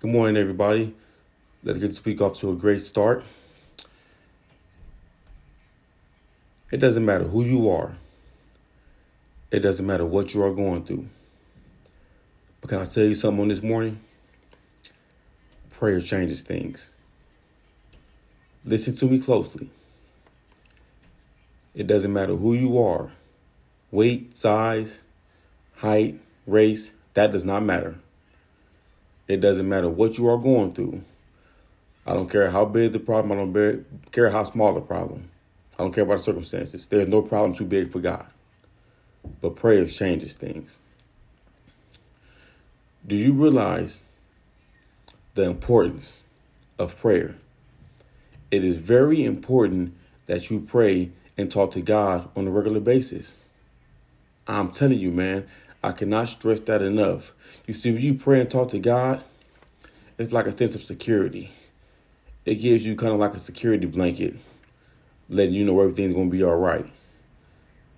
Good morning, everybody. Let's get this week off to a great start. It doesn't matter who you are. It doesn't matter what you are going through. But can I tell you something on this morning? Prayer changes things. Listen to me closely. It doesn't matter who you are. Weight, size, height, race, that does not matter. It doesn't matter what you are going through. I don't care how big the problem. I don't care how small the problem. I don't care about the circumstances. There's no problem too big for God. But prayer changes things. Do you realize the importance of prayer? It is very important that you pray and talk to God on a regular basis. I'm telling you, man, I cannot stress that enough. You see, when you pray and talk to God, it's like a sense of security. It gives you kind of like a security blanket, letting you know everything's going to be all right.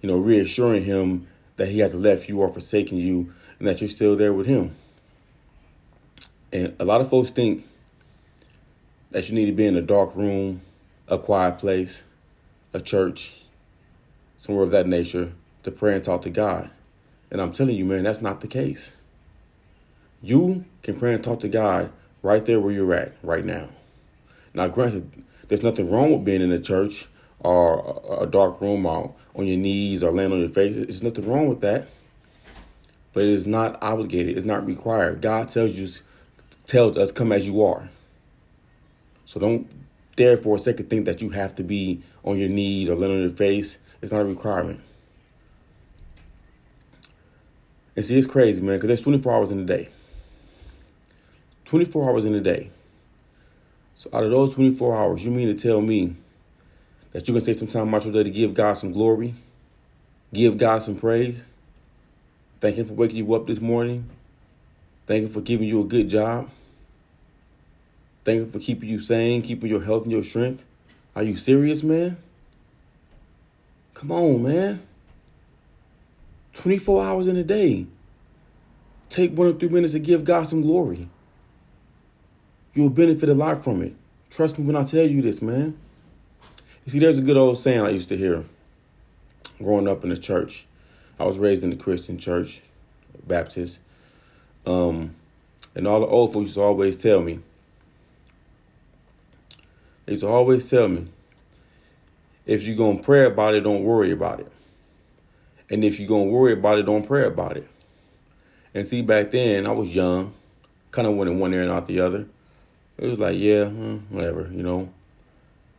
You know, reassuring him that he hasn't left you or forsaken you and that you're still there with him. And a lot of folks think that you need to be in a dark room, a quiet place, a church, somewhere of that nature to pray and talk to God. And I'm telling you, man, that's not the case. You can pray and talk to God right there where you're at right now. Now, granted, there's nothing wrong with being in a church or a dark room or on your knees or laying on your face. There's nothing wrong with that. But it is not obligated. It's not required. God tells us, come as you are. So don't dare for a second think that you have to be on your knees or laying on your face. It's not a requirement. And see, it's crazy, man, because there's 24 hours in a day. 24 hours in a day. So out of those 24 hours, you mean to tell me that you can take some time out your day to give God some glory, give God some praise, thank him for waking you up this morning, thank him for giving you a good job, thank him for keeping you sane, keeping your health and your strength? Are you serious, man? Come on, man. 24 hours in a day. Take 1 or 3 minutes to give God some glory. You'll benefit a lot from it. Trust me when I tell you this, man. You see, there's a good old saying I used to hear growing up in the church. I was raised in the Christian church, Baptist. And all the old folks used to always tell me, if you're going to pray about it, don't worry about it. And if you're going to worry about it, don't pray about it. And see, back then, I was young, kind of went in one ear and out the other. It was like, yeah, whatever, you know.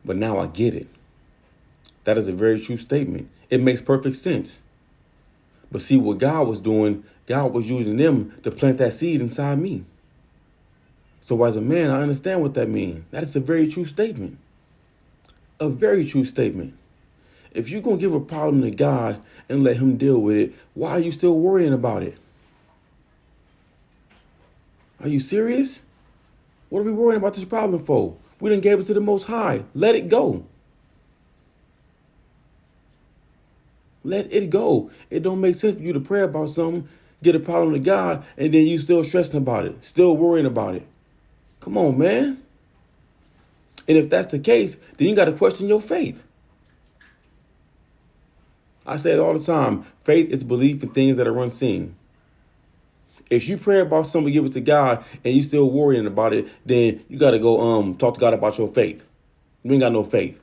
But now I get it. That is a very true statement. It makes perfect sense. But see, what God was doing, God was using them to plant that seed inside me. So as a man, I understand what that means. That is a very true statement. A very true statement. If you're going to give a problem to God and let him deal with it, why are you still worrying about it? Are you serious? What are we worrying about this problem for? We done gave it to the Most High. Let it go. Let it go. It don't make sense for you to pray about something, get a problem to God, and then you still stressing about it, still worrying about it. Come on, man. And if that's the case, then you got to question your faith. I say it all the time. Faith is belief in things that are unseen. If you pray about something, give it to God, and you still worrying about it, then you got to go talk to God about your faith. You ain't got no faith.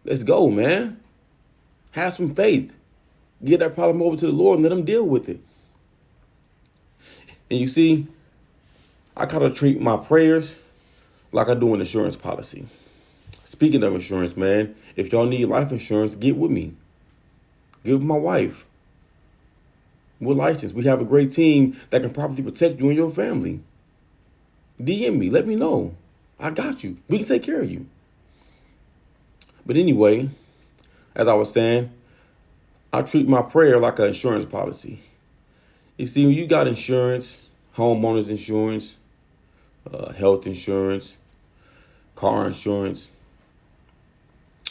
Let's go, man. Have some faith. Get that problem over to the Lord and let him deal with it. And you see, I kind of treat my prayers like I do an insurance policy. Speaking of insurance, man, if y'all need life insurance, get with me. Get with my wife. We're licensed. We have a great team that can properly protect you and your family. DM me. Let me know. I got you. We can take care of you. But anyway, as I was saying, I treat my prayer like an insurance policy. You see, when you got insurance, homeowners insurance, health insurance, car insurance,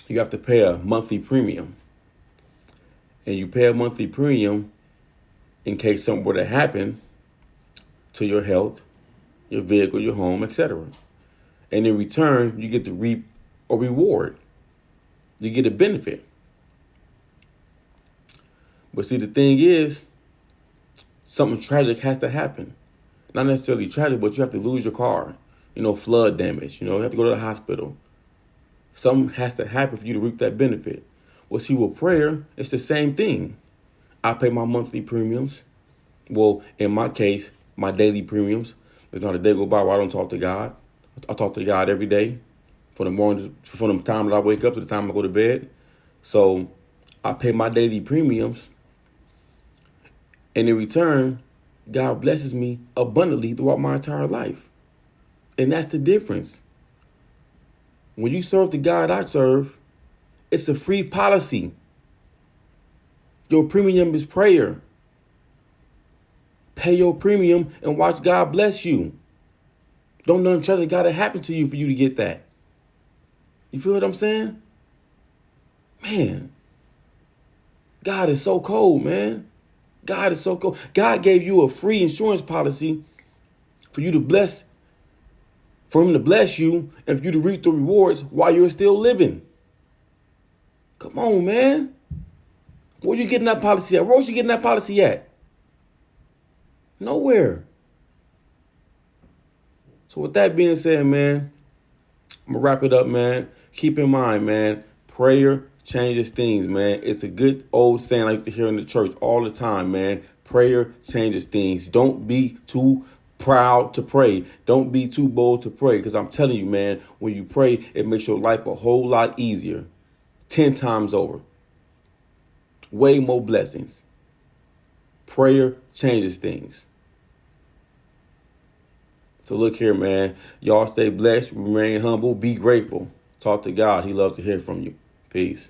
you have to pay a monthly premium. And you pay a monthly premium in case something were to happen to your health, your vehicle, your home, etc. And in return, you get to reap a reward. You get a benefit. But see, the thing is, something tragic has to happen. Not necessarily tragic, but you have to lose your car. Flood damage. You have to go to the hospital. Something has to happen for you to reap that benefit. Well, see, with prayer, it's the same thing. I pay my monthly premiums. Well, in my case, my daily premiums. There's not a day go by where I don't talk to God. I talk to God every day, from the time that I wake up to the time I go to bed. So I pay my daily premiums, and in return, God blesses me abundantly throughout my entire life. And that's the difference. When you serve the God I serve, it's a free policy. Your premium is prayer. Pay your premium and watch God bless you. Don't nothing tragic got to happen to you for you to get that. You feel what I'm saying? Man, God is so cold, man. God is so cold. God gave you a free insurance policy for you to bless, for him to bless you and for you to reap the rewards while you're still living. Come on, man. Where you getting that policy at? Where else you getting that policy at? Nowhere. So with that being said, man, I'm going to wrap it up, man. Keep in mind, man, prayer changes things, man. It's a good old saying I used to hear in the church all the time, man. Prayer changes things. Don't be too proud to pray. Don't be too bold to pray, because I'm telling you, man, when you pray, it makes your life a whole lot easier. 10 times over. Way more blessings. Prayer changes things. So look here, man. Y'all stay blessed, remain humble, be grateful. Talk to God. He loves to hear from you. Peace.